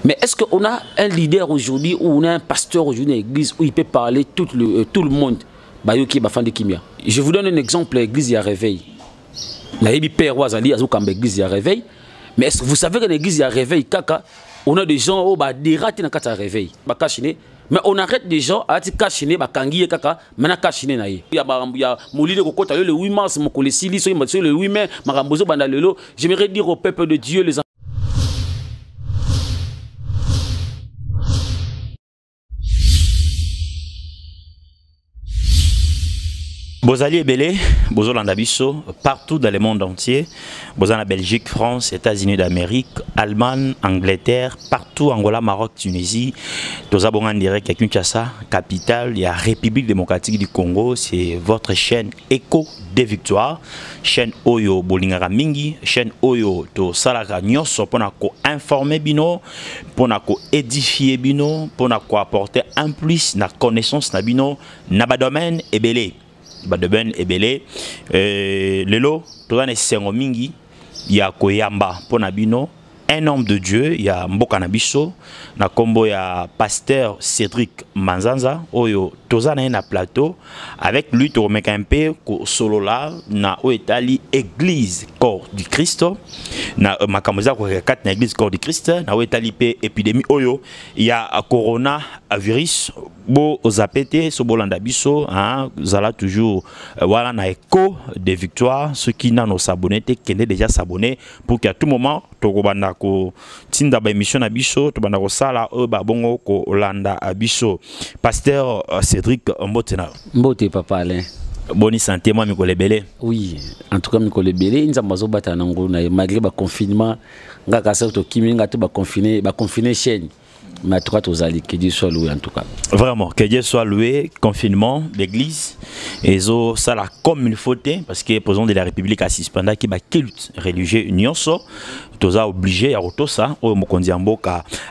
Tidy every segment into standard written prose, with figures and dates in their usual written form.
Mais est-ce qu'on a un leader aujourd'hui ou on a un pasteur aujourd'hui dans l'église où il peut parler tout le monde? Je vous donne un exemple, l'église y a réveil. Père Wazali a l'église y a réveil. Mais est-ce que vous savez que l'église y a réveil, kaka, on a des gens qui ont dératé dans le réveil. Mais on arrête des gens à dire kachine, bakangi kaka, maintenant kachine na ye. Il y a molide ko kota le 8 mars, mon collègue Sili, le 8 mai, marambozo bandalelo. J'aimerais dire au peuple de Dieu les Bozali ebele, bozolanda biso partout dans le monde entier. Bozana Belgique, France, États-Unis d'Amérique, Allemagne, Angleterre, partout Angola, Maroc, Tunisie. Toza bonga direct à Kinshasa, capitale, il y a République démocratique du Congo, c'est votre chaîne Écho des Victoires, chaîne Oyo Bolingara Mingi, chaîne Oyo to Salaka Nyos pour ko informer bino, pour ko édifier bino, pour ko apporter un plus na connaissance na bino na ba domaine ebele. Badeben ebele lelo tozane sengo mingi ya koyamba pona bino un homme de Dieu ya mboka na biso na kombo ya pasteur Cédric Manzanza oyo tozana na plateau avec lui to meka un peu ko solola na oetali église corps du Christ na makamoza ko kat na église corps du Christ na oetali pe épidémie oyo ya corona virus bo ozapete so bolanda biso hein zala toujours voilà na Écho des Victoires ceux qui n'ont s'abonné qui sont déjà s'abonner pour qu'à tout moment to banda ko tinda ba émission na biso to banda ko sala o ba bongo ko landa abiso pasteur Cédric Mbotena. Mbote papa Alain. Bonne santé moi Mikole Belé. Oui, en tout cas Mikole Belé nzambazo bata nango na malgré ba confinement ngaka sa to kimi ngata ba confiner chaîne. Mais en tout cas, que Dieu soit loué en tout cas. Vraiment, que Dieu soit loué. Confinement, l'église, et ça la comme il faut, parce que le président de la République a suspendu qui va culte religieux union so, tous a obligé à retour ça, au mokondiambo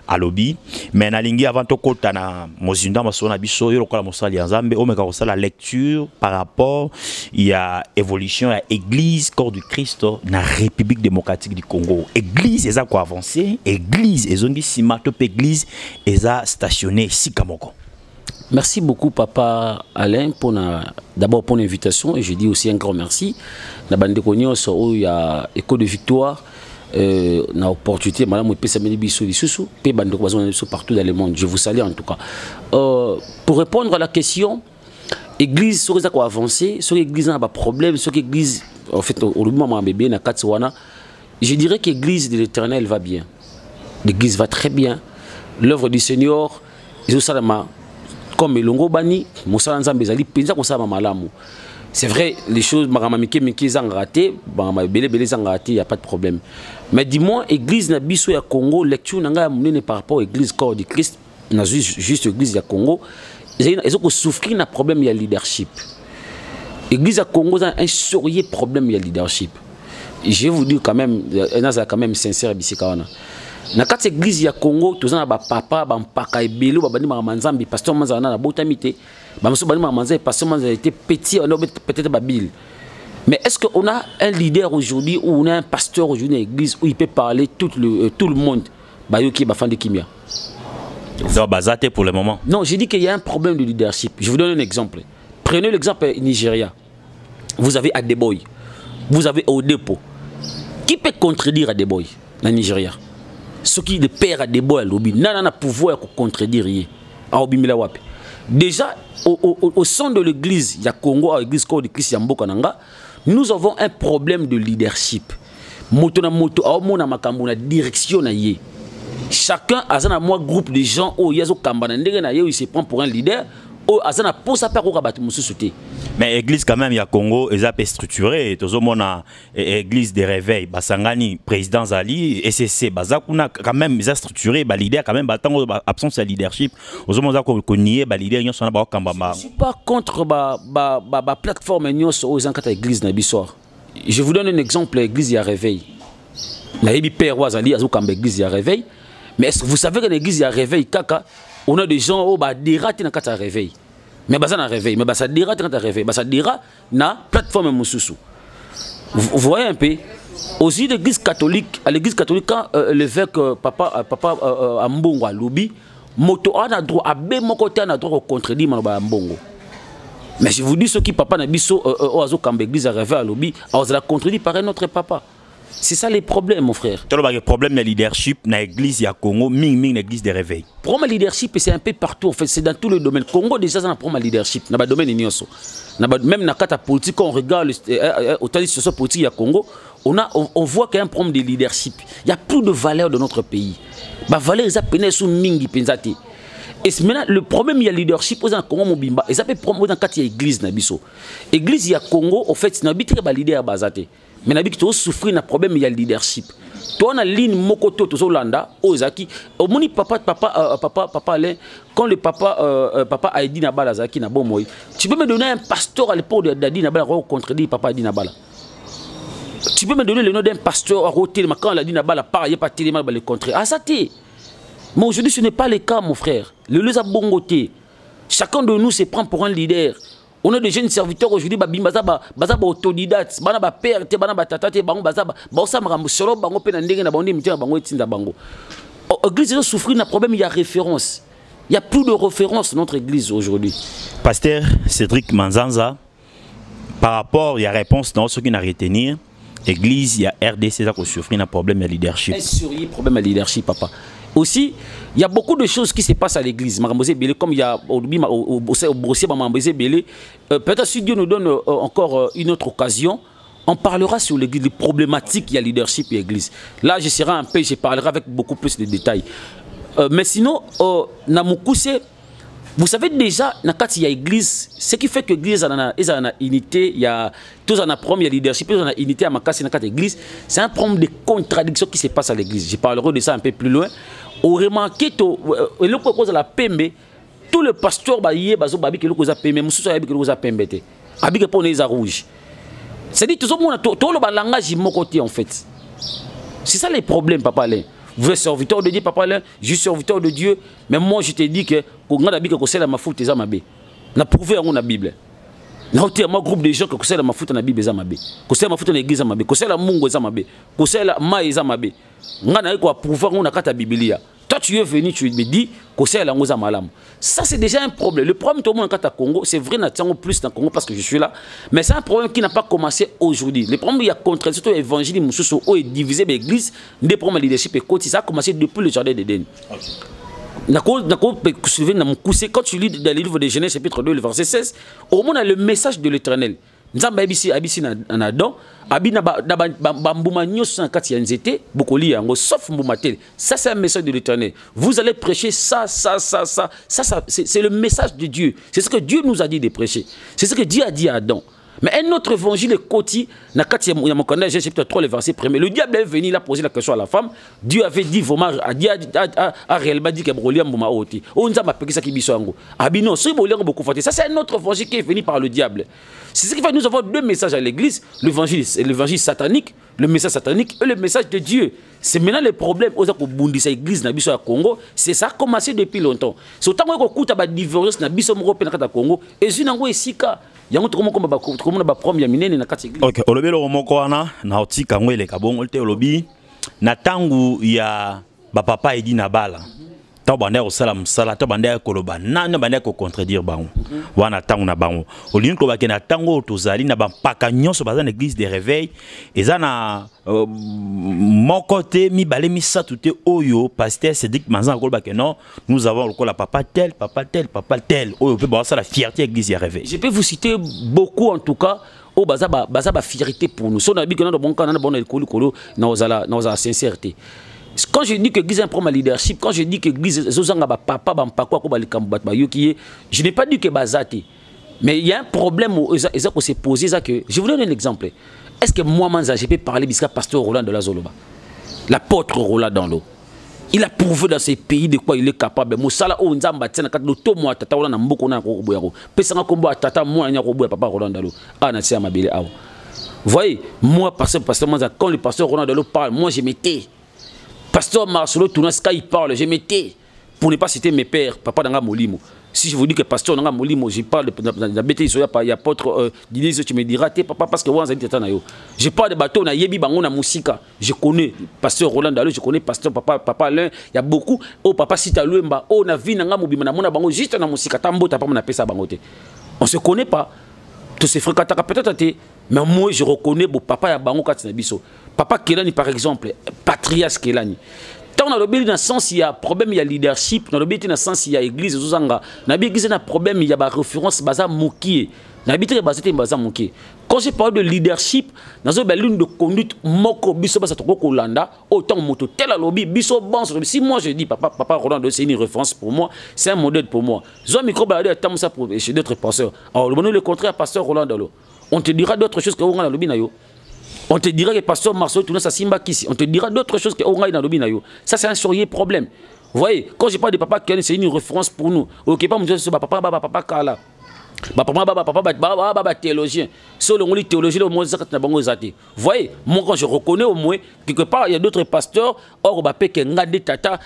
à lobby. Mais na lingi avant tout kota na mozunda masona biso yo lokola mosali nzambe o meka ko la lecture par rapport il y a évolution à église corps du Christ na République démocratique du Congo. Église eza ko avancer, église ezongi sima top église eza stationné ici Kamoko. Merci beaucoup Papa Alain pour d'abord pour l'invitation et je dis aussi un grand merci. Na bande konyo so il y a Écho de Victoire na opportunité madame pesa meni biso lisusu pe bande ko bazona biso partout dans le monde. Je vous salue en tout cas. Pour répondre à la question église sur ça ko avancer, sur église n'a pas problème, sur église en fait au moment bébé na Katswana, je dirais que l'église de l'Éternel va bien. L'église va très bien. L'œuvre du Seigneur, comme Elongo Bani, Moussa Nzambe Zali, Penza Kosama Malamu. C'est vrai, les choses, Maramamike Miki ont raté, Bélé ont raté, il n'y a pas de problème. Mais dis-moi, l'église Nabiso ya Congo, lecture n'a pas par rapport à l'église corps du Christ, n'a juste l'église ya Congo, ils ont souffert d'un problème, il y a leadership. L'église à Congo a un sérieux problème, il y a leadership. Je vais vous dire quand même, il y a quand même sincère, na kati église ya Congo tozana ba papa ba mpaka ebelo ba bani manzambi pasteur manzana na botamité ba muso bani manzambi pasteur manzana était petit on peut-être ba bill. Mais est-ce qu'on a un leader aujourd'hui ou on a un pasteur aujourd'hui dans l'église où il peut parler tout le monde ba yoki ba fan de kimia? Non, bazaté pour le moment. Non, j'ai dit qu'il y a un problème de leadership. Je vous donne un exemple. Prenez l'exemple Nigeria. Vous avez Adeboy. Vous avez Odepo. Qui peut contredire Adeboy dans Nigeria? Ce qui le père a des bois à l'obi, n'a pouvoir contredire rien. Déjà, au sein de l'église, il y a Congo, à l'église corps de Christ, nous avons un problème de leadership. Direction. Chacun a un groupe de gens où il se prend pour un leader. Mais l'église quand même, il y a Congo, ils ont structuré. Tout le monde a l'église de réveil, Basangani, président Zali, SCC, Bazakuna quand même ils ont structuré, bah leader quand même, absence de leadership. Aux hommes qu'on y est, bah leader ils sont là Kambama. Je suis pas contre la plateforme ils sont aux encadrés l'église Nabissoir. Je vous donne un exemple, l'église il y a réveil. La Père Wazali a l'église il y a réveil. Mais est-ce que vous savez que l'église il y a réveil kaka? On a des gens qui ont dératé dans le réveil. Mais ça n'a réveil. Mais ça dératé dans le réveil. Ça dératé dans la plateforme Moussoussou. Vous voyez un peu, Aussi l'église catholique, à l'église catholique, quand l'évêque papa Ambongo a lobby, moto a droit à bien mon côté a droit au contredire manoba Ambongo. Mais je vous dis ce qui papa n'a biso oazo quand l'église a rêvé à lobby, a la contredit par un autre papa. C'est ça les problèmes, mon frère. Tu as le problème de leadership dans l'église à Congo, l'église de réveil. Problème de leadership, c'est un peu partout, en fait, c'est dans tous les domaines. Congo déjà ça a un problème de leadership, dans le domaine de même dans la politique, quand on regarde autant de situation politique à Congo, on voit qu'il y a un problème de leadership. Il n'y a plus de valeur de notre pays. La valeur est pénée sous mingi penzate. Et maintenant, le problème, il y a le leadership au Congo Mobimba. Et ça peut prendre dans l'église. L'église, il y a Congo, en fait, c'est un leader basé. Mais n'habite tu souffrir d'un problème, il y a le leadership. Toi, on a ligne mokoto to Zolanda, Ozaki. Au moni papa Alain, quand le papa Aïdi Nabala Zaki na bon tu peux me donner un pasteur à l'époque d'Aïdi Nabala pour contredire papa Aïdi Nabala. Tu peux me donner le nom d'un pasteur à côté de quand Aïdi Nabala part, il n'y a pas tellement le contraire. Ah ça t'est. Mais aujourd'hui, ce n'est pas le cas, mon frère. Le lieu a bongoté. Chacun de nous se prend pour un leader. On a des jeunes serviteurs aujourd'hui, baza autodidacte, bana père, bana tata, bango baza ba solo bango pe na ndenge na bango mitima bango etinda bango. L'église a souffert d'un problème, il y a référence. Il n'y a plus de référence dans notre église aujourd'hui. Pasteur Cédric Manzanza, par rapport, il y a réponse dans ce qu'il a retenir. L'église, il y a RDC qui a souffert d'un problème de leadership. Un problème de leadership, papa. Aussi, il y a beaucoup de choses qui se passent à l'église. Comme il y a au peut-être si Dieu nous donne encore une autre occasion, on parlera sur l'église, les problématiques qu'il y a leadership et l'église. Là, je serai un peu, je parlerai avec beaucoup plus de détails. Mais sinon, vous savez déjà, quand il y a l'église, ce qui fait que l'église a une unité, il y a tous en problème, il y a leadership, tous en unité à Makassi dans l'église, c'est un problème de contradiction qui se passe à l'église. Je parlerai de ça un peu plus loin. Au remarqué que le propose la PMB, tout le pasteur baïe bazo babi que le cause PMB, mususu babi que le cause PMB te. Abi que pour les rouge. C'est dit tout le monde tout le langage mon côté en fait. C'est ça les problèmes papa Alain. Vous êtes serviteur de Dieu papa Alain, je suis serviteur de Dieu, mais moi je te dis que quand on a dit que c'est la mafoute za mabé. Na prouvé en la Bible. Na hoté moi groupe de gens que c'est la mafoute na Bible za mabé. Que c'est la mafoute na église za mabé, que c'est la mungu za mabé, que c'est la maï za mabé. Ngana ko prouver on a kata Biblia. Toi tu es venu tu me dis que c'est la ngoza malam. Ça c'est déjà un problème. Le problème tout le monde kata Congo, c'est vrai na tiango plus dans Congo parce que je suis là, mais c'est un problème qui n'a pas commencé aujourd'hui. Le problème il y a contradiction surtout évangile mususu est divisé l'église, des problèmes de leadership et côté ça a commencé depuis le jardin d'Éden. Quand tu lis dans le livre de Genèse chapitre 2 le verset 16, au moins on a le message de l'Éternel. Nzamba abisi na Adam, abina bambuma nyoso na kati ya nzete, bokoli yango sauf mbumatel. Ça c'est un message de l'Éternel. Vous allez prêcher ça c'est le message de Dieu. C'est ce que Dieu nous a dit de prêcher. C'est ce que Dieu a dit à Adam. Mais un autre évangile est côté, dans le chapitre 3, le verset 1. Le diable est venu, il a posé la question à la femme. Dieu avait dit, a réellement dit que Broliam Bouma Oti. On a appelé ça qui bisongo. Abino, ça c'est un autre évangile qui est venu par le diable. C'est ce qui fait que nous avons deux messages à l'église, l'évangile satanique, le message satanique et le message de Dieu. C'est maintenant le problème aux Bundisa église na biso à Congo, c'est ça a commencé depuis longtemps. C'est autant que écoute à divergence na biso moko na Congo et zinango esika. Yango to komoko ba problème ya minene na kati église. OK, olobelo moko wana na otika ngo ele kabongo te olobi na tangu ya ba papa Aïdi Nabala. Ta bande au salam sala ta bande ko loba nana bande ko contredire bango. Wana tangu na bango. Olini ko ba ke na tango tozali na ba paka nyonso baza na église de réveil eza na mon côté mi balé mi satute oyo pasteur Cédric Manzanza ko ba ke non nous avons le papa tel oyo peut ba ça la fierté église de réveil. Je peux vous citer beaucoup en tout cas au baza ba fierté pour nous. So na bi que na bon kana na bon ekolo na ozala sincérité. Quand je dis que l'église a un problème de leadership, quand je dis que l'église je n'ai pas dit que Bazati. Mais il y a un problème où s'est posé. Je vous donne un exemple. Est-ce que moi, Manza, je peux parler de pasteur Roland de la Zoloba, l'apôtre Roland dans l'eau? Il a prouvé dans ces pays de quoi il est capable. Moussala o nzamba tsena kat loto mo tata wala na mboko na ko boyako. Pesanga kombo tata mo anya ko boya papa Roland Dalo. Ah na sia mabele awo. Voyez, moi pasteur Manza quand le pasteur Roland Dalo parle, moi je m'étais. Pasteur Marcelo Tounaska il parle, je m'étais pour ne pas citer mes pères, papa Danga Molimo. Si je vous dis que pasteur Nanga Molimo, je parle de la bêtise, il y a apôtre Dinizo, tu me diras, papa, parce que je parle de bateau, na yebi bango na musika. Je connais pasteur Roland Dalo, je connais pasteur papa Alain, il y a beaucoup. Oh papa Sita Luemba, oh na vie nanga mobima na mona bango juste na musika tambo ta pas mon appel ça bangote. On se connaît pas. Tous ces fréquents peut-être mais moi je reconnais bon papa ya bango katina biso. Papa Kelani par exemple, Patrias Kelani. Tant dans le dans le sens il y a problème il y a leadership dans le dans le sens il y a église zanga na bi église na problème il y a ba référence baza mukie na bi te baza mukie quand je parle de leadership dans une ligne de conduite moko biso basa to kolanda autant moto tel à lobby biso bon si moi je dis papa Roland c'est une référence pour moi c'est un modèle pour moi zo micro balader tant ça pour chez d'autres pasteurs alors le contraire pasteur Roland Dalo on te dira d'autres choses que on a lobby na yo. On te dira que pasteur Marceau tourne sa simba kisi. On te dira d'autres choses que Ongaï dans le binayo. Ça c'est un sérieux problème. Vous voyez, quand je parle de papa Ken, c'est une référence pour nous. Ok, pas me dire papa Kala. Papa théologien. Sur le théologien, le mot Vous voyez, moi quand je reconnais au moins quelque part il y a d'autres pasteurs or bape que ngade tata,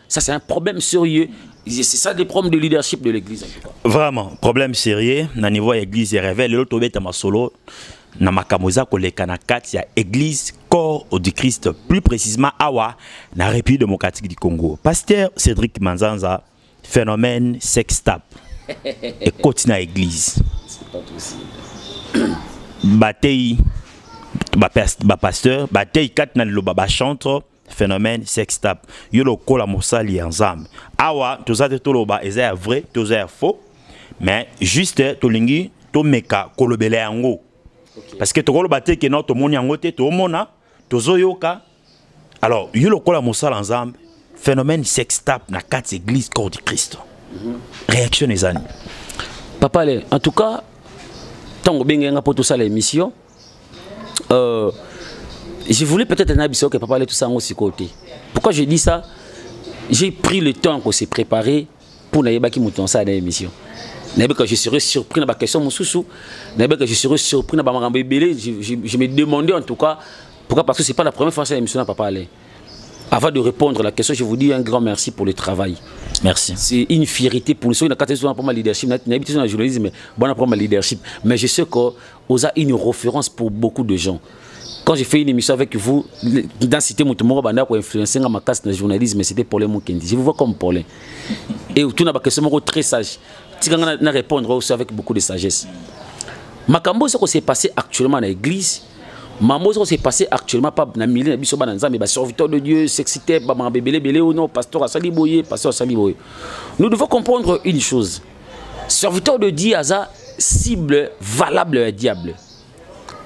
ça c'est un problème sérieux. C'est ça les problèmes de leadership de l'église. Vraiment, problème sérieux. Na niveau église révèle l'autre bête ma solo. Na makamoza koleka na kati ya église corps du Christ, plus précisément awa na République démocratique du Congo. Pasteur Cédric Manzanza, phénomène sextape et continue à église. C'est pas possible. Batei ba pasteur, batei kat na lo ba chantre phénomène sextape. Yo lo kola mosali ensemble. Awa tozate toloba eza vrai, toza faux, mais juste tolingi to meka kolobele yango. Parce que tokolo batte que notre moni yangote to mona tozoyoka. Alors yo lo kola mosali ensemble, phénomène sextape na quatre églises corps du Christ. Réaction des amis. Papa en tout cas tant benga pour tout ça l'émission je voulais peut-être un abisso que papa allait tout ça aussi côté. Pourquoi je dis ça? J'ai pris le temps qu'on s'est préparé pour n'aller qui mouton ça dans l'émission. Que je serais surpris dans la question Moussoussou. Que je serais surpris dans la bébé. Je me demandais en tout cas pourquoi, parce que c'est pas la première fois que l'émission papa allait. Avant de répondre à la question, je vous dis un grand merci pour le travail. Merci. C'est une fierté pour nous. On a pas mal leadership, on a habitué dans le journalisme, mais bon, on a leadership. Mais je sais qu'on a une référence pour beaucoup de gens. Quand j'ai fait une émission avec vous, dans Cité Moutoumoro, pour influencer ma casse dans le journalisme, c'était Paulin Moukendi. Je vous vois comme Paulin. Et tout n'a pas question très sage. Tu vas répondre aussi avec beaucoup de sagesse. Makambo, ce qui s'est passé actuellement dans l'église, Mambo, ce qui s'est passé actuellement, pas dans le milieu, mais serviteur de Dieu, sexité, bébé ou non, pasteur Assali Boye, pasteur Assali Boye. Nous devons comprendre une chose. Serviteur de Dieu, Aza, cible valable à diable.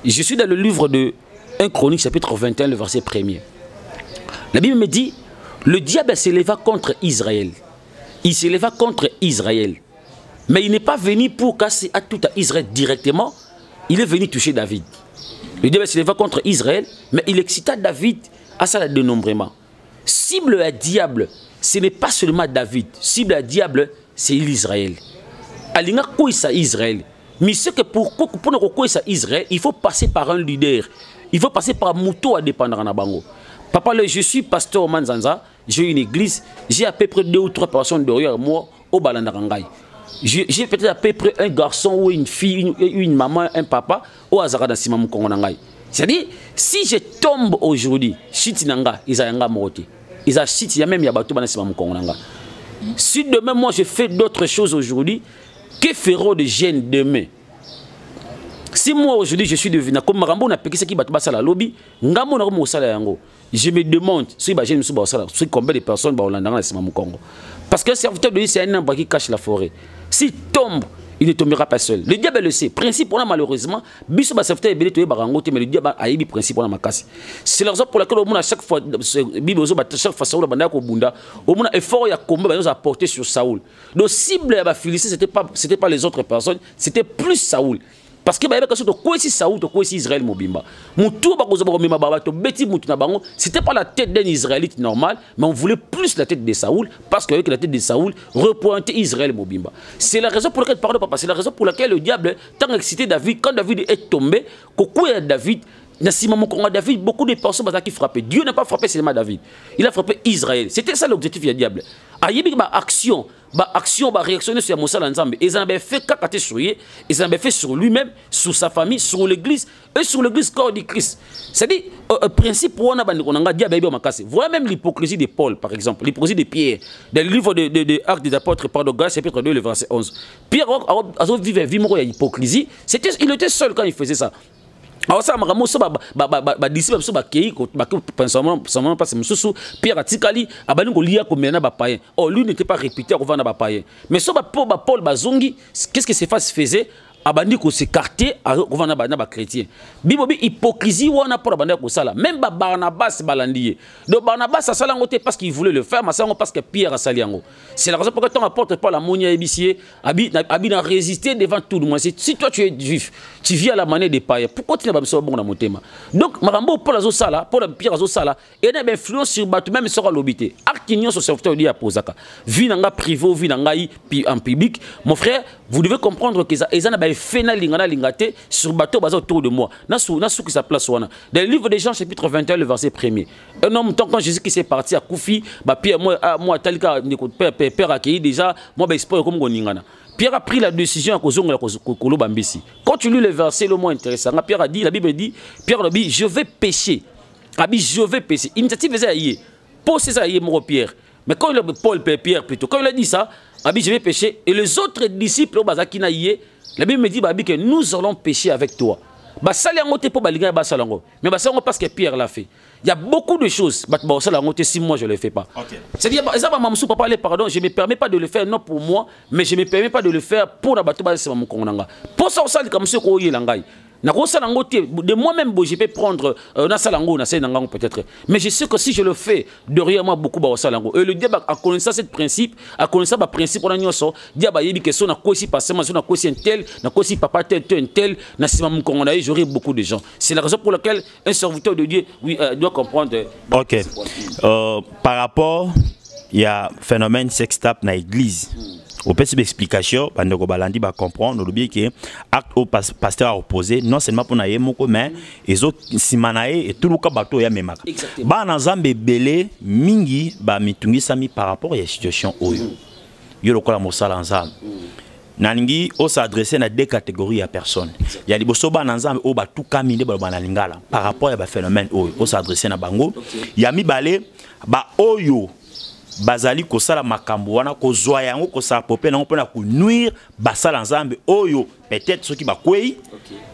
Je suis dans le livre de 1 Chronique, chapitre 21, le verset 1er. La Bible me dit, le diable s'éleva contre Israël. Il s'éleva contre Israël. Mais il n'est pas venu pour casser à tout à Israël directement. Il est venu toucher David. Le diable s'éleva contre Israël, mais il excita David à ça le dénombrement. Cible à diable, ce n'est pas seulement David. Cible à diable, c'est l'Israël. Alinga kouissa Israël. Mais ce que pour nous kouissa Israël, il faut passer par un leader. Il faut passer par Mouto à dépendre en Bango. Papa, je suis pasteur Manzanza, j'ai une église, j'ai à peu près 2 ou 3 personnes derrière moi au Balandarangaï. J'ai peut-être à peu près un garçon ou une fille, une maman, un papa au Azarada Simam Kongonangaï. C'est-à-dire, si je tombe aujourd'hui, Chitinanga, Isayanga Morote, Isa Chiti, il y a même Yabatou Simam Kongonanga. Si demain, moi, je fais d'autres choses aujourd'hui, que feront les jeunes demain? Si moi aujourd'hui je suis devenu comme Marambo n'a piqué ce qui bat la lobby, Ngambo n'a pas salaire yango. Je me demande si je me suis basala, si combien de personnes ba Hollande dans le Congo. Parce que le serviteur de Dieu c'est un arbre qui cache la forêt. S'il tombe, il ne tombera pas seul. Le diable le sait. Principe on a malheureusement, biso ba serviteur est belé to barango mais le diable a eu principe on a makasi. C'est la raison pour laquelle on a chaque fois Bible chaque fois Saoul banda ko bunda, on a effort ya combat ba nous a porté sur Saoul. Donc cible ya ba Philistin c'était pas les autres personnes, c'était plus Saoul. Parce que Saoul, Israël mobimba. C'était pas la tête d'un Israélite normal, mais on voulait plus la tête de Saoul, parce que la tête de Saoul représentait Israël mobimba. C'est la raison pour laquelle, pardon papa, c'est la raison pour laquelle le diable, tant excité David, quand David est tombé, David, David, beaucoup de personnes qui frappaient. Dieu n'a pas frappé seulement David. Il a frappé Israël. C'était ça l'objectif du diable. Il y a une action, réaction sur Moussa Lanzambe. Ils en avaient fait cacater sur lui. Ils en avaient fait sur lui-même, sur sa famille, sur l'église et sur l'église corps du Christ. C'est-à-dire, le principe pour on a dit, voilà même l'hypocrisie de Paul, par exemple, l'hypocrisie de Pierre, dans le livre de Actes des Apôtres, par de Grâce, chapitre 2, le verset 11. Pierre, vivait une hypocrisie. Il était seul quand il faisait ça. Alors ça m'a ramené disciple Pierre Atikali abaningo lia ko mena ba païen. Oh lui n'était pas réputé à vendre ba païen. Mais so ba Paul bazongi, qu'est-ce que ces faces faisaient? Abandi ko s'écarter à vendre ba chrétien. Bibobi hypocrisie wana pour abandi ko sala. Même ba Barnabas balandier. Donc Barnabas ça sala ngote parce qu'il voulait le faire, mais ça parce que Pierre a sali yango. C'est la raison pour laquelle ton apôtre Paul Amonia ébicier abi n'a résisté devant tout le monde. Si toi tu es juif, tu vis à la manière des païens. Pourquoi tu n'as pas besoin de bon thème? Donc Marambo Paul Azo sala, Paul Pierre Azo sala, et n'a influence sur bateau même sur l'obité. Actignon sur serviteur dit à Posaka. Vie nanga privé, vie nanga en public. Mon frère, vous devez comprendre que ça fait na lingate sur bateau basé autour de moi. Nasu qui sa place wana. Dans le livre de Jean chapitre 21 le verset 1er. Un homme tant quand Jésus qui s'est parti à Koufi, bah Pierre moi talika père accueilli déjà, moi bah espoir comme goningana. Pierre a pris la décision à kozonga kolo bambisi. Quand tu lis le verset le moins intéressant, Pierre a dit, la Bible dit, Pierre a dit je vais pécher. Abi je vais pécher. Initiative faisait hier. Pour ça hier mon Pierre. Mais quand Paul Pierre plutôt, quand il a dit ça, Abi je vais pécher et les autres disciples au bazakina hier, la Bible me dit Babi que nous allons pécher avec toi. Mais parce que Pierre l'a fait. Il y a beaucoup de choses. Si moi je ne le fais pas. C'est-à-dire, je ne me permets pas de le faire non pour moi, mais je ne me permets pas de le faire pour la bateau. Pour ça, comme ce qu'on de moi-même, je peux prendre peut-être. Mais je sais que si je le fais, derrière moi, beaucoup de et le diable a connu ça, ce principe, a connu ça, le principe, on a dit, diable a dit que si on a aussi passé, on a aussi un tel, on a aussi papa tel, j'aurai beaucoup de gens. C'est la raison pour laquelle un serviteur de Dieu doit comprendre. Ok. Par rapport, il y a un phénomène sextape dans l'église. Au petit explication, Bandeko Balandi va comprendre le que acte au pasteur a opposé non seulement pour naïe moko mais les autres simanaïe et tout le cas bateau ya memaka. Ba nazambe belé mingi ba mitungi sami par rapport à la situation oyo. Yo lokola mosala nzambe. Naningi o s'adresser à deux catégories de personnes. Il y a des bosso ba nzambe o ba tout kaminde ba banalingala par rapport à ba phénomène oyo o s'adresser na bango. Ya mi balé ba oyo bazali ko sala makambo wana ko zwa yango ko sa popé na ko na ko nuire basala nzambe oyo peut-être ceux qui ba kwei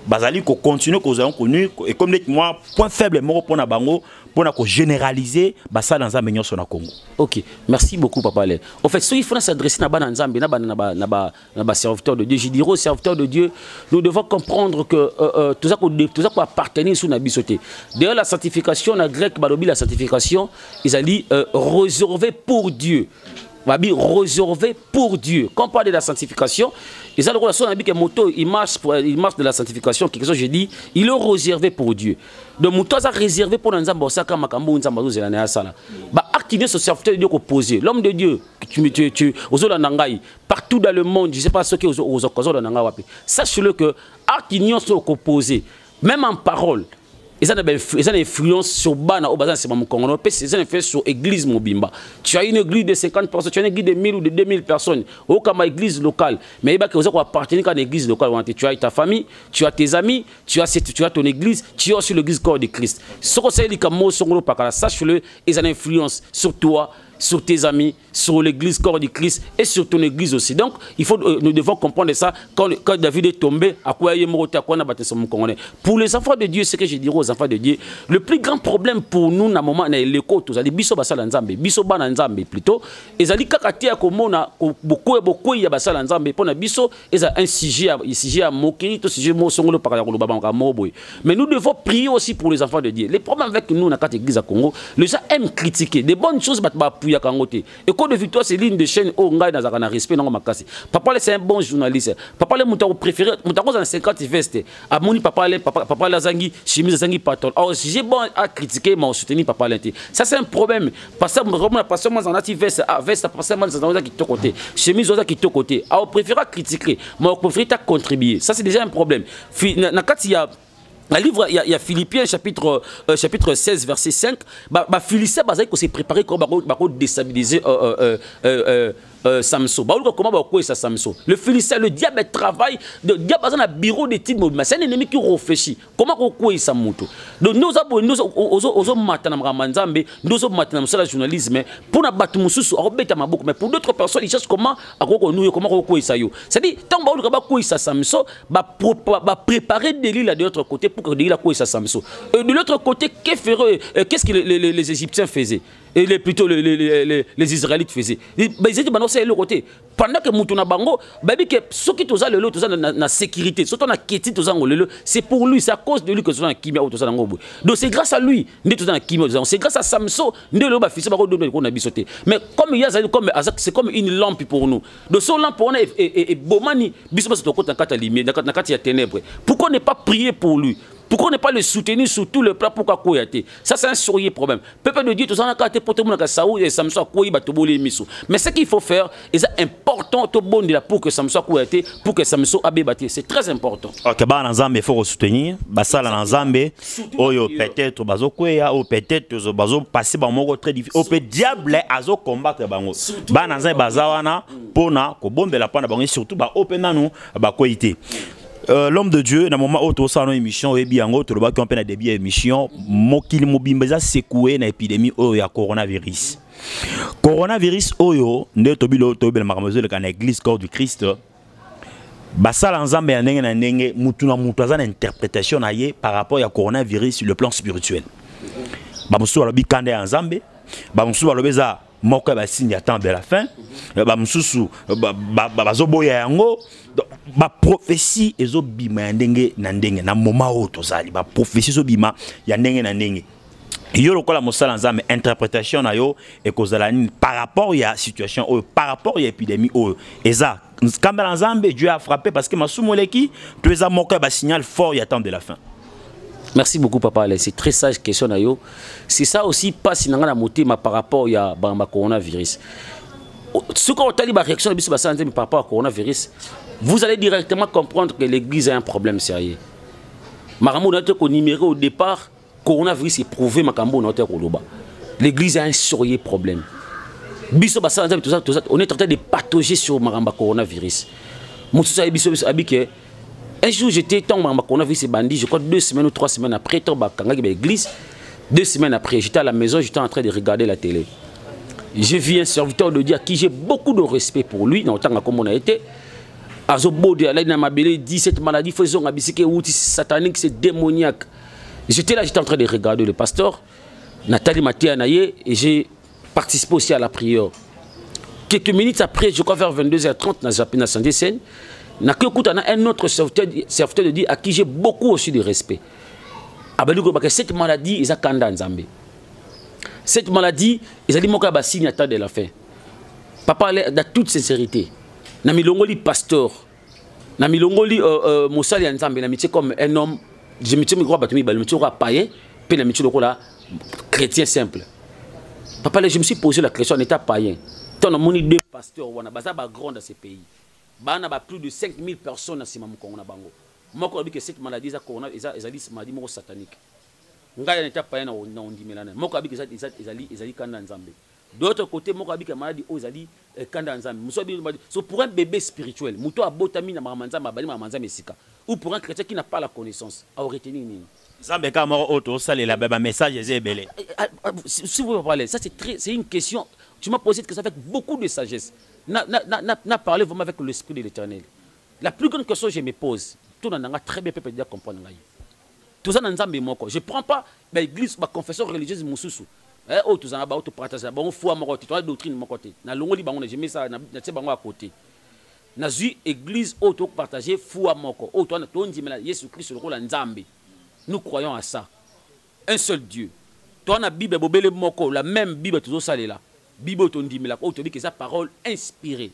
bazali ko continuer ko zwa ko nuire et comme moi point faible moko pona bango pona ko généraliser basala nzambe nyonso na Congo. OK, merci beaucoup papa Alain. En fait, ceux qui font s'adresser na ba nzambe na ba serviteur de Dieu, je dirais aux serviteurs de Dieu, nous devons comprendre que tout ça ko appartenir sous na bisoté. D'ailleurs la sanctification na grec balobi la sanctification, ils ont dit réservé pour Dieu. Réservé pour Dieu. Quand on parle de la sanctification, ils ont dit que moto il marche de la sanctification, quelque chose je dis, il est réservé pour Dieu. Donc moto a réservé pour un nzambe osaka makambo nzambe zo zelana sala. Ba activer ce serviteur de Dieu opposé. L'homme de Dieu tu ozola nangai partout dans le monde, je sais pas ce que ozokozola nangai wapi. Sache-le que activer ce opposé, même en parole. Ils ont une influence sur Bana, au bazar, c'est mon Congo. Ils ont une influence sur l'église Mobimba. Tu as une église de 50 personnes, tu as une église de 1000 ou de 2000 personnes. Au comme église locale. Mais il y a des gens qui appartiennent à l'église locale. Tu as ta famille, tu as tes amis, tu as ton église, tu as aussi l'église corps de Christ. Sache-le, ils ont une influence sur toi, sur tes amis, sur l'église corps du Christ et sur ton église aussi. Donc, nous devons comprendre ça quand David est tombé, à quoi il est mort, à quoi on a battu son Congolais. Pour les enfants de Dieu, ce que je dirais aux enfants de Dieu, le plus grand problème pour nous, dans moment, c'est l'écho, tous les biso basala nzambe, biso bana nzambe plutôt. Et ali kakati akomona beaucoup ya basala nzambe pour na biso, ils a un sujet à moquer, tout sujet mo songolo par la baba moboy. Mais nous devons prier aussi pour les enfants de Dieu. Les problèmes avec nous dans cette église à Congo, les gens aiment critiquer des bonnes choses, et quand de victoire c'est ligne de chaîne au ngai dans un respect non makasi. Papa c'est un bon journaliste. Papa le mouton préféré, mouton dans 50 veste. À moni papa la zangi, chemise zangi patron. Alors si j'ai bon à critiquer mais soutenir papa l'inté. Ça c'est un problème parce que vraiment parce que moi en ati veste parce que moi dans qui côté, chemise qui côté. Alors préférer critiquer, mais préférer ta contribuer. Ça c'est déjà un problème. Na kati ya Le livre, il y a Philippiens chapitre 16, verset 5. Philistin, il s'est préparé pour déstabiliser Samson. Comment ça Samson? Le Philistin, le diable travaille. Le diable a un bureau d'études. C'est un ennemi qui réfléchit. Comment on ça moto? Donc nous avons le journalisme pour nous battre mais pour d'autres personnes ils cherchent comment ça yo. C'est-à-dire tant que ça Samson préparer des lits de l'autre côté pour que des lits ça Samson. De l'autre côté qu'est-ce que les Égyptiens faisaient? Et plutôt les Israélites faisaient. Ils étaient c'est le côté. Pendant que Moutona Bango, ceux qui sont la sécurité, ceux qui ont c'est pour lui, c'est à cause de lui que sont dans Kimia. Donc c'est grâce à lui, c'est grâce à Samson, mais comme il y a c'est comme une lampe pour nous. Donc cette lampe pour nous est bomani, pourquoi ne pas prier pour lui? Pourquoi ne pas le soutenir sur tout le plat pour qu'il ça c'est un sérieux problème. Peuple de Dieu, tout ça n'a qu'à te porter mon Saoul et Samson mais ce qu'il faut faire, c'est important pour que Samson pour que Samson abébaté. C'est très important. Ok, bah Nzambe il faut soutenir. Bah ça la Nzambe, oyo peut-être bazo kwea ou peut-être bazo passer par mon très difficile. Au peut diable azo combattre bango. Bah Nzambe bazawana pona ko bombe la pona bango surtout bah open nanu bah koité. L'homme de Dieu, dans le moment où tu as une émission, et bien, tu as une début émission, mokili mobimba secoué na épidémie au ya coronavirus. Coronavirus oyo, ne tobilo tobel marmozel kan église corps du Christ. Basal ensemble ya ndenge na ndenge mutuna mutaza na interprétation na ye par rapport à coronavirus sur le plan spirituel. Ba musu alobi kande ensemble, ba musu alobi za moko ba signe ya temps de la fin, ba mususu ba zoboya yango. Ba prophétie ezo bima ya ndenge na ndenge na moment où tozali ba prophétie ezo bima ya ndenge na ndenge yo lokola mosala nzambe interprétation na yo e kozala par rapport ya situation ou par rapport ya épidémie ou eza kamba nzambe Dieu a frappé parce que masumoleki tu es amoka ba signal fort ya temps de la fin. Merci beaucoup papa Alain, c'est très sage question na yo. C'est ça aussi pas sinanga na motema par rapport ya ba coronavirus. Ce qu'on a dit la réaction de par rapport au coronavirus, vous allez directement comprendre que l'église a un problème sérieux. Maramou n'a pas numéro au départ, coronavirus est prouvé l'église a un sérieux problème. On est en train de patauger sur Maramba coronavirus. Un jour j'étais dans Maramba coronavirus et bandit, je crois 2 semaines ou 3 semaines après, l'église, 2 semaines après, j'étais à la maison, j'étais en train de regarder la télé. Je vis un serviteur de Dieu à qui j'ai beaucoup de respect pour lui, dans le temps comme on a été. Azobo de Alain Namabele dit cette maladie, faisons un biscuit satanique, c'est démoniaque. J'étais là, j'étais en train de regarder le pasteur, Nathalie Mathia Naye, et j'ai participé aussi à la prière. Quelques minutes après, je crois vers 22h30, dans la Santé Seine, un autre serviteur de Dieu à qui j'ai beaucoup aussi de respect. Cette maladie, ils ont Kanda Nzambe. Cette maladie, ils ont dit que c'est signe de la fin. Papa, dans toute sincérité, na milongoli pasteur, na milongoli Moussali Nzambe, na métier comme un homme, je me tiens païen, puis na métier chrétien simple. Papa, je me suis posé la question en état païen. Tant on a 2 pasteurs, on a grand dans ces pays. On a plus de 5000 personnes dans ces Bango. Moi, je dis que cette maladie, c'est une maladie satanique. D'autre côté, maladie pour un bébé spirituel, ou pour un chrétien qui n'a pas la connaissance, à retenir si vous parlez, ça c'est une question. Tu m'as posé cette question avec beaucoup de sagesse. N'a parlé vraiment avec l'esprit de l'Éternel. La plus grande question que je me pose, tout le monde a très bien peut comprendre. Tout ça, je ne prends pas l'église, ma confession religieuse, oh, tout ça, tu partages, bon, foi, mon côté, toi, doctrine, mon côté. Na longoli, je mets ça, à côté. Na zu église, oh, tu partages, foi, mon côté. Oh, toi, tu dis, mais Jésus Christ, le rôle en Nzambe. Nous croyons à ça. Un seul Dieu. Toi, la Bible, la même Bible, tout ça, là. Bible, tu dis, mais oh, tu dis que c'est parole inspirée.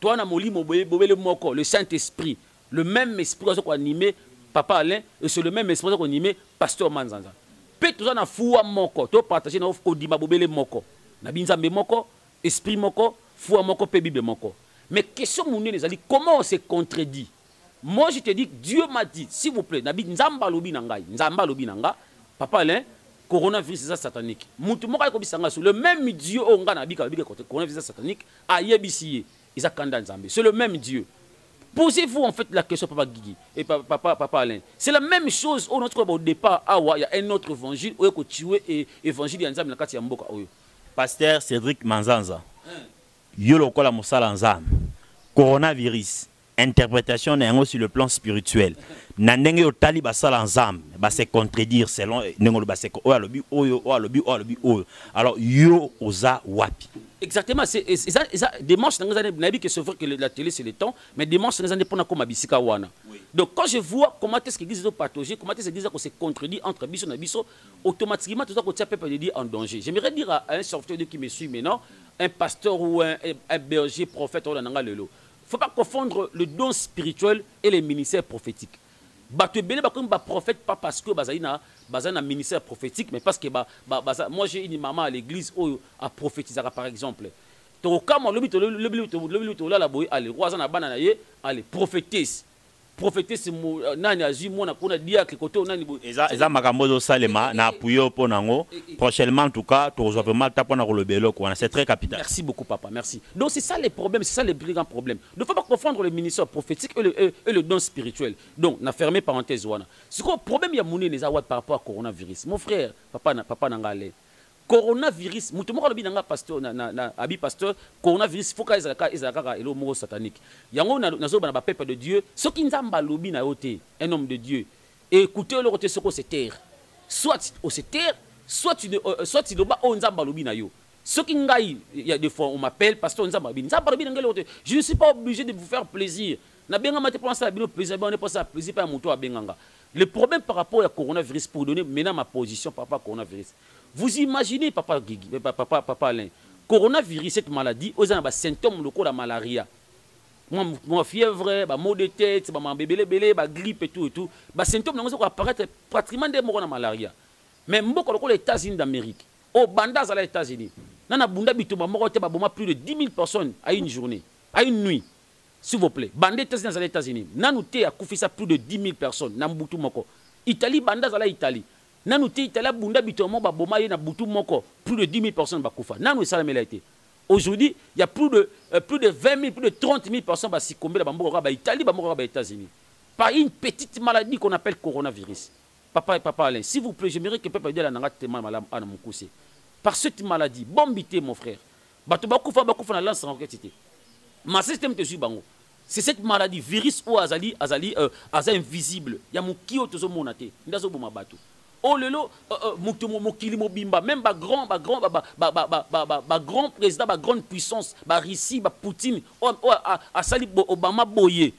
Toi, le Saint-Esprit, le même esprit qui a animé Papa Alain, et c'est le même esprit qui a animé Pasteur Manzanza. Peut-être que tu as foi moko, tu as partagé dans Odima Bobele moko, na binzambe moko, esprit moko, foi moko, pe Bible moko. Mais question mon les amis, comment on se contredit? Moi, je te dis, Dieu m'a dit, s'il vous plaît, Nabi Nzamba lobi nangai, Nzamba lobi nanga, papa Alain, coronavirus c'est satanique. Le même Dieu, coronavirus satanique, a yebisiye, ils a kanda Nzambe. C'est le même Dieu. Posez-vous en fait la question, papa Guigui et papa Alain. C'est la même chose au départ. Il y a un autre évangile, où il tué et évangile Nzambe na ya mboka oyo. Pasteur Cédric Manzanza. Yo lokola mosala Nzambe. Coronavirus. Interprétation n'est sur le plan spirituel. Nandenge yo tali basala Nzambe, ba se contredire selon nengolo ba se o alobi oyo o alobi o alobi oyo. Alors yo oza wapi. Exactement, c'est dimanche que c'est vrai que la télé c'est le temps, mais dimanche c'est indépendant comme abisika wana. Donc quand je vois comment est-ce que l'église est pathogène, comment est-ce que l'église se contredit entre biso et biso, automatiquement tout ça que tu as peuple dit en danger. J'aimerais dire à un serviteur qui me suit maintenant, un pasteur ou un berger prophète ou nanga lelo. Faut pas confondre le don spirituel et les ministères prophétiques. Bato belé ba comme ba prophète pas parce que bazana ministère prophétique mais parce que moi j'ai une maman à l'église où a prophétisé par exemple. Donc quand le la boy allez roi na bana na ye allez prophétesse. Prophétesse nani azu mona kona diacre côté nani eza makambo do salema na appuyer pour nango prochainement en tout cas tu reçois vraiment ta pona le belo quoi c'est très capital. Merci beaucoup papa, merci. Donc c'est ça les problèmes, c'est ça les plus grands problèmes. Ne faut pas confondre le ministère prophétique et le don spirituel. Donc na fermé parenthèse wana. C'est quoi le problème ya moni les awad par rapport à coronavirus. Mon frère, papa nangale. Coronavirus, mutumo lobi nanga pasteur na abi pasteur, coronavirus faut ezalaka elo moko satanique. Yango nazo bana ba peuple de Dieu, ceux qui nzamba lobi na yote, un homme de Dieu. Et écoutez le roté soko se terre. Soit au se terre, soit tu doba on nzamba lobi na yo. Ceux qui ngai, il y a des fois on m'appelle pasteur nzamba lobi. Nzamba lobi nanga yote. Je ne suis pas obligé de vous faire plaisir. Na benga mate pour ça bino plaisir, on est pas ça plaisir pas moto a benganga. Le problème par rapport au coronavirus, pour donner maintenant ma position par rapport au coronavirus. Vous imaginez, papa Guigui, papa Alain, coronavirus, cette maladie, aux symptômes locaux de la malaria. Moi, fièvre, maux de tête, bébé, grippe et tout. Les symptômes vont apparaître pratiquement des morts de la malaria. Mais beaucoup les États-Unis d'Amérique, au Banda, aux États-Unis, dans Bunda Bituma, plus de 10 000 personnes à une journée, à une nuit. S'il vous plaît, Banda dans les États-Unis, Nanouté a couvert plus de 10 000 personnes, Nambutu Moko. Italie, Banda dans l'Italie. Nanouté, Italie, Bunda Bituma, Baboma, Nabutu Moko, plus de 10 000 personnes Bakoufa. Nanou, ça l'a été. Aujourd'hui, il y a plus de 20 000, plus de 30 000 personnes qui sont en Italie, aux États-Unis. Par une petite maladie qu'on appelle coronavirus. Papa Alain, s'il vous plaît, j'aimerais que le peuple de la Nanga témoigne à mon côté. Par cette maladie, bombité, mon frère. Bakoufa na lance en réalité. Ma système te suit bango. C'est cette maladie, virus ou azali invisible. Il y a mon kio tozo monate. Ndazo boma bato. Oh lelo mokili mobimba même grand président grande puissance Russie Poutine a sali Obama boye.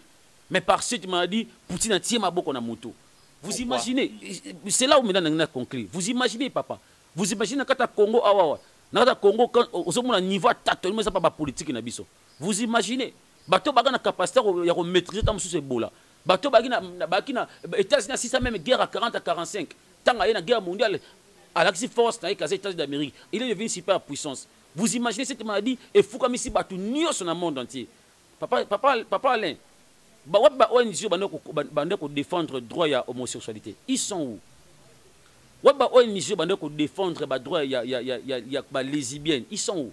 Mais par cette maladie Poutine a tiré ma boko na moto. Vous imaginez, c'est là où maintenant on a conclu. Vous imaginez papa. Vous imaginez quand à Congo awa. Dans Congo quand au niveau tâtonnement ça pas politique na biso. Vous imaginez bateau baga na capacité ya ko maîtriser tam sous ce bola. Bateau bagina États-Unis si ça même guerre à 40 à 45. Tant qu'il y a une guerre mondiale, à l'axe force dans les États-Unis d'Amérique, il est devenu une superpuissance. Vous imaginez cette maladie et fou comme ici batou nios sur le monde entier. Papa Alain, ONG bandeko défendre droit à homosexualité. Ils sont où? ONG bandeko défendre droit ya lesbienne. Ils sont où?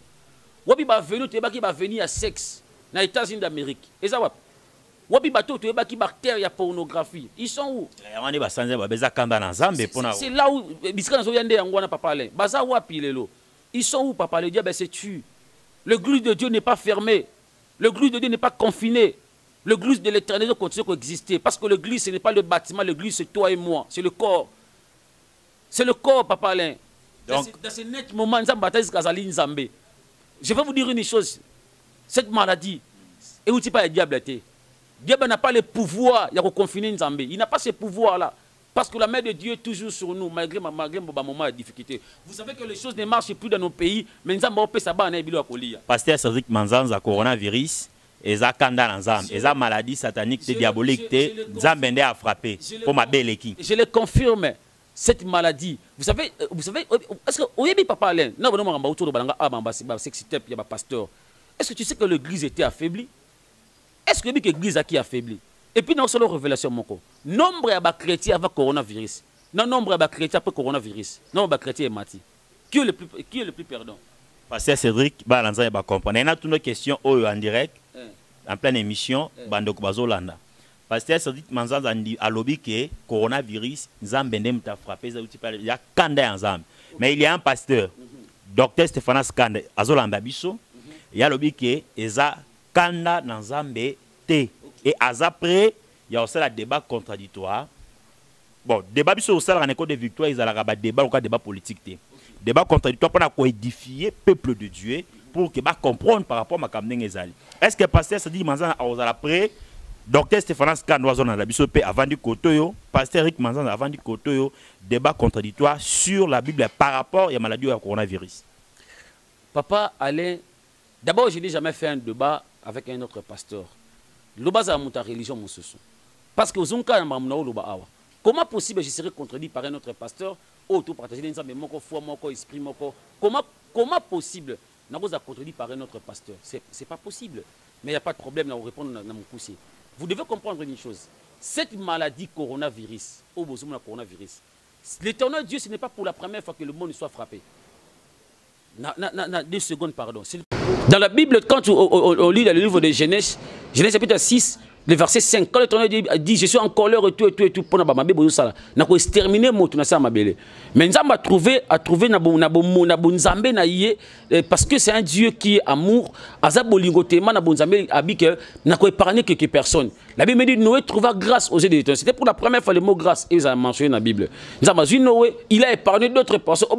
Wabi ba venu te baki ba venir à sexe dans les États-Unis d'Amérique. Et ça va. Wabi bateau tu es baki bactéries ya pornographie. Ils sont où? C'est là où bisika zo yande yangwana papa Alain. Baza wapi lelo. Ils sont où papa? Le diable se tue. Le glus de Dieu n'est pas fermé. Le glus de Dieu n'est pas confiné. Le glus de l'éternel continue d'exister parce que le glus ce n'est pas le bâtiment, le glus c'est toi et moi, c'est le corps. C'est le corps papa Alain. Dans ce net moment je vais vous dire une chose. Cette maladie et où tu pas le diable. Dieu n'a pas le pouvoir de confiner Nzambé. Il n'a pas ce pouvoir-là. Parce que la main de Dieu est toujours sur nous, malgré mon moment de difficulté. Vous savez que les choses ne marchent plus dans nos pays, mais Nzambé peut s'abattre. Pasteur Cédric Manzanza, coronavirus, et ça Nzambé, et ça maladie satanique, diabolique, Nzambé a frappé. Pour ma belle équipe. Je le confirme. Cette maladie, vous savez, est-ce que oui, papa Alain, non, autour de pasteur. Est-ce que tu sais que l'église était affaiblie? Est-ce que l'église a qui affaibli? Et puis, dans la révélation, nombre de chrétiens avec coronavirus. Non, nombre de chrétiens avec coronavirus. Nombre de chrétiens est mati. Qui est le plus perdant? Pasteur Cédric, Balanza va comprendre. Il y a une question en direct, en pleine émission, Bandok Bazolanda. Pasteur Cédric Manzan a lobby que coronavirus, Zambendem t'a frappé, il y a Kanda en Zamb. Mais il y a un pasteur, docteur Stéphanas Kanda, Azolanda Bisso, il y a lobby que Eza Kanda dans Zambé T. Et après, il y a aussi un débat contradictoire. Bon, débat sur le salaire en école de victoire, ils ont un débat ou un débat politique. Débat contradictoire pour édifier le peuple de Dieu, pour que comprendre par rapport à ma Ezali. Est-ce que le pasteur se dit Manzan après, docteur Stéphanas Kandoazon dans la Bissopé avant du Kotoyo, pasteur Eric Manzan avant du Kotoyo, débat contradictoire sur la Bible par rapport à la maladie au coronavirus? Papa Alain, d'abord, je n'ai jamais fait un débat avec un autre pasteur. Le bas à ta religion, mon sousou. Parce que comment possible je serais contredit par un autre pasteur ou tout partager des hommes, mon foi, mon esprit, mon corps. Comment possible n'a pas contredit par un autre pasteur? C'est pas possible. Mais il n'y a pas de problème, on répond dans mon poussé. Vous devez comprendre une chose. Cette maladie coronavirus, l'éternel Dieu, ce n'est pas pour la première fois que le monde soit frappé. 2 secondes, pardon. Dans la Bible, quand on lit le livre de Genèse, Genèse chapitre 6, le verset 5, quand l'Éternel dit, je suis encore l'heure et tout, pour nous exterminer mon tout ça mabele. Mais nous avons trouvé parce que c'est un Dieu qui est amour, azabolingotema na bonzambe abike n'a épargné quelques personnes. La Bible dit Noé trouva grâce aux yeux de l'Éternel. C'était pour la première fois le mot grâce et ils ont mentionné dans la Bible. Nous avons vu Noé, il a épargné d'autres personnes.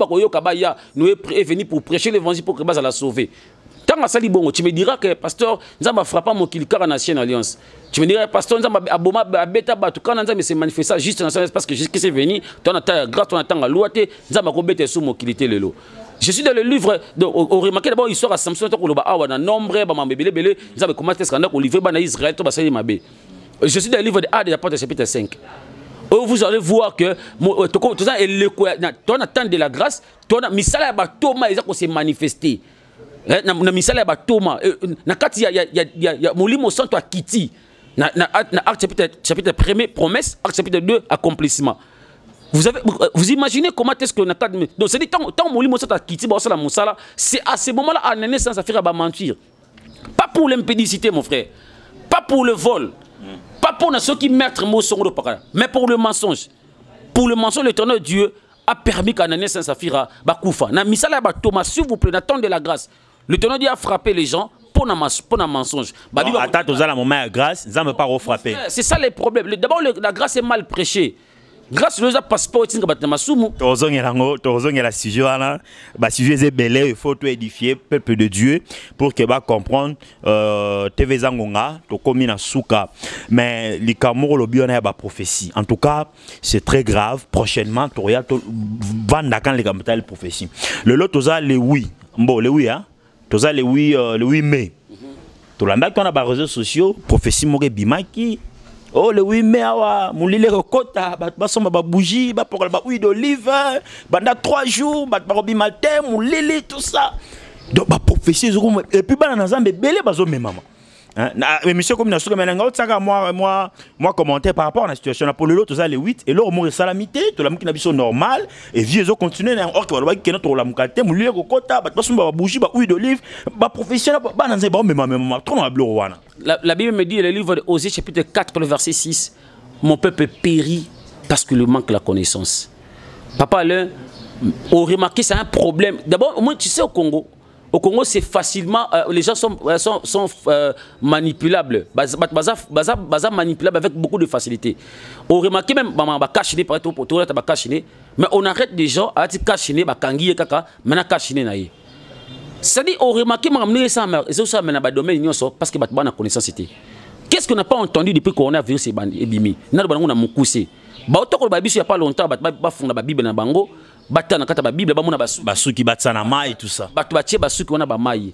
Noé est venu pour prêcher l'évangile pour que Baz la sauver. Tant que bon, tu me diras que pasteur, nous avons frappé mon kilkar en ancienne alliance. Tu me diras, pasteur, nous avons aboma beta batu quand nous avons se manifesté juste dans parce que jusqu'à c'est venu, tu as grâce, tu as louate, nous avons bêté sous mon kilité lelo. Je suis dans le livre, on remarque d'abord l'histoire à Samson, on a nombre, nous avons commencé à livrer dans Israël, je suis dans le livre de A de la porte chapitre 5. Vous allez voir que tu as attendu de la grâce, tu as mis ça là, Thomas, ils ont s'est manifesté. Na misala ba Thomas na kati ya molimo santo akiti na acte chapitre 1er promesse, acte chapitre 2 accomplissement. Vous imaginez comment est-ce que donc c'est dit tant molimo santo akiti ba sala musala, c'est à ce moment-là à naissance ça fait ba mentir. Pas pour l'impédicité mon frère, pas pour le vol, pas pour ceux qui mettent mot son mais pour le mensonge. Pour le mensonge, l'Éternel Dieu a permis qu'à naissance ça fait ba kufa. Na misala ba Thomas, s'il vous plaît, attendez la grâce. L'Éternel Dieu a frappé les gens pour un mensonge. Attends, tu as la moment de grâce, ça ne me pas refrapper. C'est ça les problèmes. D'abord, la grâce est mal prêchée. Grâce à passeport, tu as la sujet là, bah sujet est belé, il faut tout édifier peuple de Dieu pour que va comprendre TV Zangonga, to komi na souka. Mais les camours le bien est ba prophétie. En tout cas, c'est très grave. Prochainement, tu regardes vendre quand les camarades prophétie. Le lot toza le oui. Bon, le oui hein. Toza le 8 mai. Tout le monde qui a des réseaux sociaux, prophétie Moré Bimaki. Oh, le 8 mai, moulile rokota, basoma ba bougie, ba pour ba huile d'olive, banda 3 jours, ba robi matin, moulile tout ça. Donc ba prophétie et puis ba na Nzambe belé bazo maman. Mais monsieur comme na souka menanga otsaka moi commenter par rapport à la situation pour le lot ça les 8 et là mo salamité to la mukina biso normal et vieux continuer na or que ba kena to la mukate moulile rokota, ba basoma ba bougie, ba huile d'olive, ba prophétie ba na Nzambe ba maman trop na blo wana. La Bible me dit, le livre de Osée, chapitre 4, le verset 6, mon peuple périt parce qu'il lui manque la connaissance. Papa, là, on remarque c'est un problème. D'abord, au moins, tu sais, au Congo, c'est facilement, les gens sont manipulables. Baza manipulable avec beaucoup de facilité. On remarque même, mais on arrête des gens à dire kachine, bakangi kaka, maintenant kachine naïe. C'est-à-dire, on remarque parce que on a connaissance. Qu'est-ce qu'on n'a pas entendu depuis qu'on a vu ces bandits et bimi? N'a pas on a moussé. Bah autant que le Bible il y a pas longtemps, bah fond la Bible na bango, batana kata ba Bible, bah mon basu qui batsa na mai et tout ça. Bah batie basu qui on a ba mai.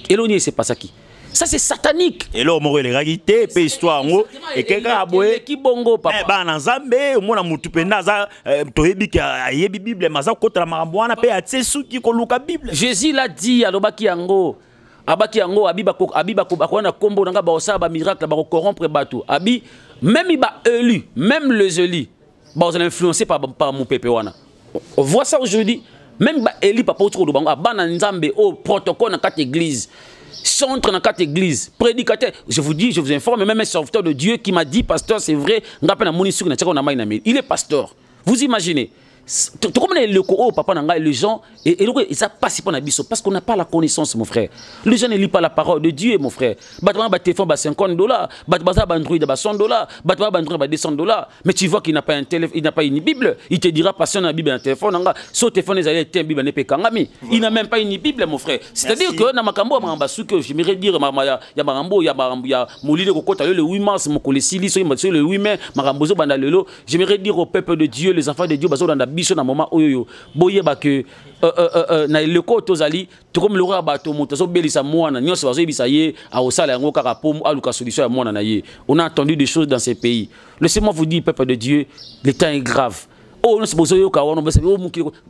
Et l'on c'est pas ça qui. Ça c'est satanique. Et là on m'a les réalités, pe histoire ngo et quelqu'un a boé qui bongo papa. Eh bah na Nzambe, on a mutu penda za toyebi ki ayebi Bible maza kota la marambwana pe atsesu ki ko luka Bible. Jésus l'a dit alobaki yango. Abaki yango abiba ko bakona kombo nanga ba osaba miracle ba ko corrompre bato. Abi même il va élu, même les élus, bah, vous êtes influencé par mon pépé. On voit ça aujourd'hui. Même bah, élu, papa, au protocole dans 4 églises, centre dans 4 églises, prédicateur. Je vous dis, je vous informe, même un serviteur de Dieu qui m'a dit, pasteur, c'est vrai, il est pasteur. Vous imaginez? Tout comme le papa les gens et ils ça passe pas parce qu'on n'a pas la connaissance, mon frère. Les gens ne lisent pas la parole de Dieu, mon frère. Téléphone $50, Android $100, $200, mais tu vois qu'il n'a pas un téléphone, il n'a pas une Bible. Il te dira passer la Bible un téléphone, son téléphone est Bible n'est pas il n'a même pas une Bible, mon frère. C'est-à-dire que dans ma cambo que j'aimerais dire il y a marambo, il y a molide kokota le 8 mars mon kolesili le 8 mai marambozo bandalelo. J'aimerais dire au peuple de Dieu, les enfants de Dieu bazo dans biso na moment oyo boye ba que na le ko tozali to comme le roi bato moto so belisa mwana nyonso bazo bisa ye a osala yango kaka po aluka solution ya mwana na ye. On a entendu des choses dans ces pays. Laissez-moi vous dire, peuple de Dieu, le temps est grave. Oh, non, c'est pour ça que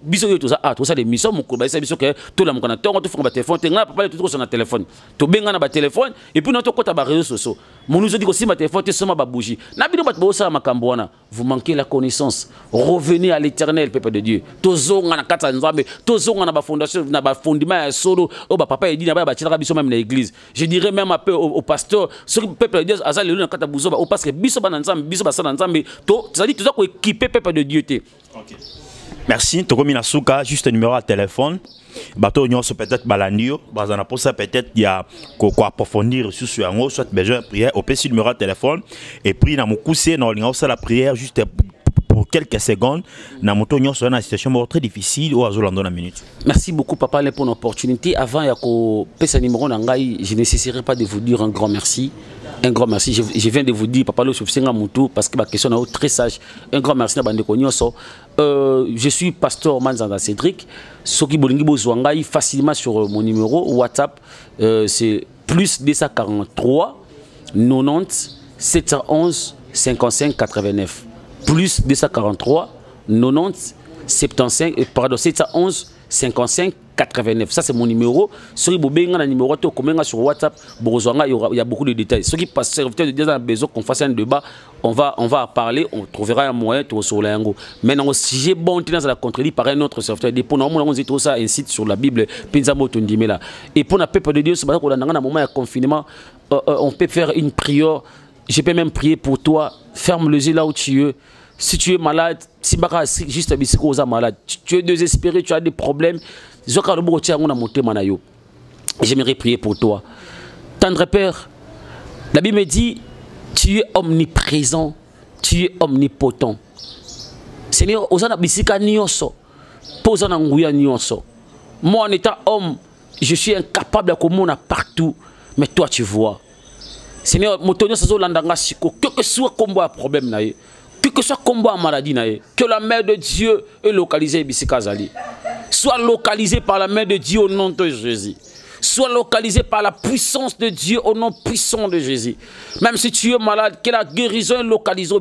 biso yo toza to ça des missions mon ko ba ça biso que to la mokana to to fonga téléphone te nga papa to sur na téléphone to benga na ba téléphone et puis non to kota ba réseaux sociaux mon nous dit que si ma téléphone te soma ba bougie na bino ba bo ça makambo wana vous manquez la connaissance. Revenez à l'Éternel, peuple de Dieu. To zonga na kata nzambe to zonga na ba fondation na ba fondement ya solo o ba papa dit na ba tira biso même na église. Je dirais même un peu au pasteur ce peuple de Dieu azali le na kata buzo ba o parce que biso ba na nzambe biso ba sa na nzambe to ça dit to za ko équiper peuple de Dieu. Okay. Merci. Tokomina Souka, juste un numéro à téléphone. Bateau Nyon, peut-être Balanio. Bazana pour ça, peut-être il y a quoi approfondir sur un soit besoin de prière. Au petit numéro à téléphone. Et puis, dans mon coussé, dans la prière, juste pour quelques secondes. Dans mon tour, sur une situation très difficile. Ou à Zolando, une minute. Merci beaucoup, papa, pour l'opportunité. Avant, il y a un numéro, je ne cesserai pas de vous dire un grand merci. Un grand merci. Je viens de vous dire, papa, parce que ma question est très sage. Un grand merci. Je suis pasteur Manzanda Cédric. Soki Bolingi Bozwangai facilement sur mon numéro WhatsApp. C'est plus 243 90 711 55 89. Plus 243 90 75 pardon 711 55 89. Ça c'est mon numéro. Sur le numéro sur WhatsApp, il y a beaucoup de détails. Ceux qui passent serviteur de Dieu ont besoin qu'on fasse un débat, on va en parler, on trouvera un moyen de sur l'ango. Maintenant, si j'ai bon dans la contredit par un autre serviteur, pour nous on dit tout ça un site sur la Bible, et pour le peuple de Dieu, c'est parce qu'on a un moment de confinement, on peut faire une prière. Je peux même prier pour toi. Ferme les yeux là où tu es. Si tu es malade, si juste un malade, tu es désespéré, tu as des problèmes. J'aimerais prier pour toi. Tendre Père, la Bible me dit, tu es omniprésent, tu es omnipotent. Seigneur, moi en étant homme, je suis incapable de comprendre partout, mais toi tu vois. Seigneur, quel que soit le problème, quel que soit le combat maladie, que la main de Dieu est localisée ici. Soit localisé par la main de Dieu au nom de Jésus. Soit localisé par la puissance de Dieu au nom puissant de Jésus. Même si tu es malade, que la guérison est localisée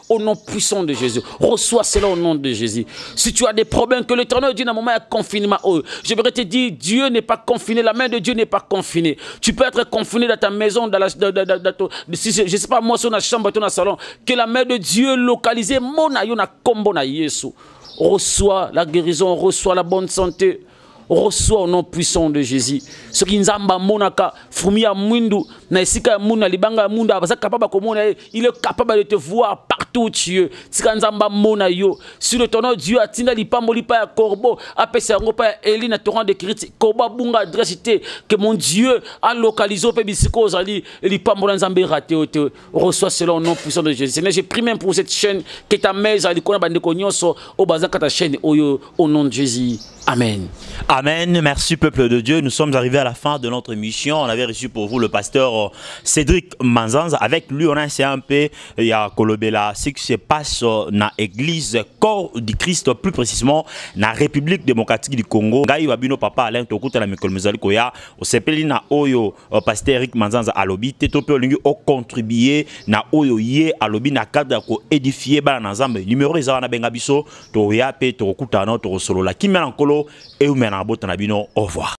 au nom puissant de Jésus. Reçois cela au nom de Jésus. Si tu as des problèmes, que l'Éternel dit dans un moment de confinement, je voudrais te dire, Dieu n'est pas confiné, la main de Dieu n'est pas confinée. Tu peux être confiné dans ta maison, dans la, je ne sais pas, moi, sur la chambre, dans le salon, que la main de Dieu est localisée, mon aïe, na combo na Yesu. Reçois la guérison, reçois la bonne santé. Reçois au nom puissant de Jésus. Ce qui nous a monaka, Fumia Mundu, Naisika Muna, Libanga Munda, il est capable de te voir partout où tu es. Sur le tonneau, Dieu a tina lipamolipa corbeau, apesa ngopa Eli na torrent de critiques, Koba Bunga adressité, que mon Dieu a localisé au Pébisiko Zali, Lipamola Nzambe raté. Reçois cela au nom puissant de Jésus. Seigneur, j'ai pris même pour cette chaîne, que ta mère, Zalikona Bandekonyoso, au bazar ta chaîne, au nom de Jésus. Amen. Amen. Merci peuple de Dieu. Nous sommes arrivés à la fin de notre mission. On avait reçu pour vous le pasteur Cédric Manzanza. Avec lui, on a essayé un peu, il y a Kolobela, ce qui se passe dans l'église corps du Christ, plus précisément dans la République démocratique du Congo. Gaï Wabino Papa Alain Tokuta la Mikol Mezali Koya, au Sepeli na Oyo, pasteur Eric Manzanza Alobi, Tetope Olingi au contribué na Oyo Ye Alobi na cadre ko édifier ba na Nzambe. Numéro ezana bengabiso, to yape to kuta no to solo la kimela nkolo et ou mena bota na bino. Au revoir.